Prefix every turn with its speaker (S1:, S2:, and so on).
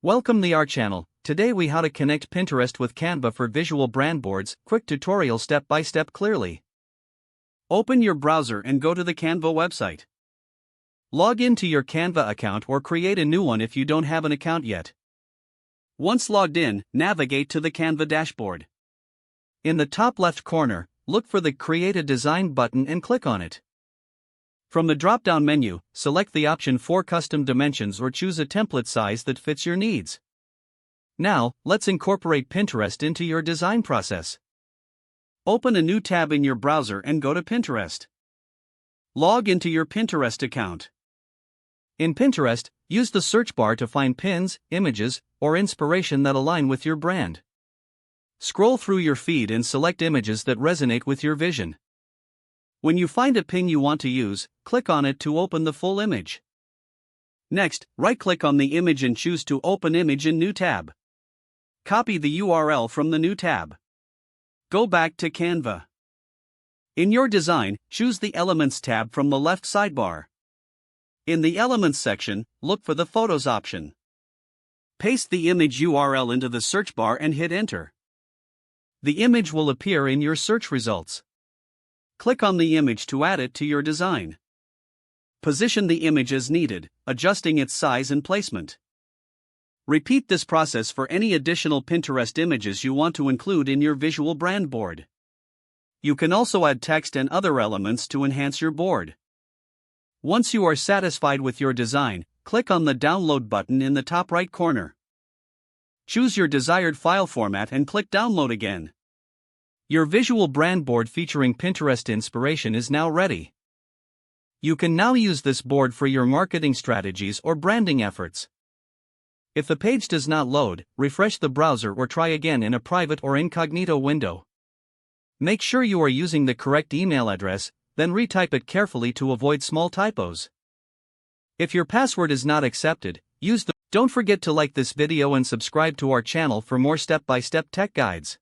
S1: Welcome to our channel. Today we how to connect Pinterest with Canva for visual brand boards. Quick tutorial step by step clearly. Open your browser and go to the Canva website. Log into your Canva account or create a new one if you don't have an account yet. Once logged in, navigate to the Canva dashboard. In the top left corner, look for the Create a Design button and click on it. From the drop-down menu, select the option for custom dimensions or choose a template size that fits your needs. Now, let's incorporate Pinterest into your design process. Open a new tab in your browser and go to Pinterest. Log into your Pinterest account. In Pinterest, use the search bar to find pins, images, or inspiration that align with your brand. Scroll through your feed and select images that resonate with your vision. When you find a pin you want to use, click on it to open the full image. Next, right-click on the image and choose to Open Image in New tab. Copy the URL from the new tab. Go back to Canva. In your design, choose the Elements tab from the left sidebar. In the Elements section, look for the Photos option. Paste the image URL into the search bar and hit Enter. The image will appear in your search results. Click on the image to add it to your design. Position the image as needed, adjusting its size and placement. Repeat this process for any additional Pinterest images you want to include in your visual brand board. You can also add text and other elements to enhance your board. Once you are satisfied with your design, click on the Download button in the top right corner. Choose your desired file format and click Download again. Your visual brand board featuring Pinterest inspiration is now ready. You can now use this board for your marketing strategies or branding efforts. If the page does not load, refresh the browser or try again in a private or incognito window. Make sure you are using the correct email address, then retype it carefully to avoid small typos. If your password is not accepted, use the. Don't forget to like this video and subscribe to our channel for more step-by-step tech guides.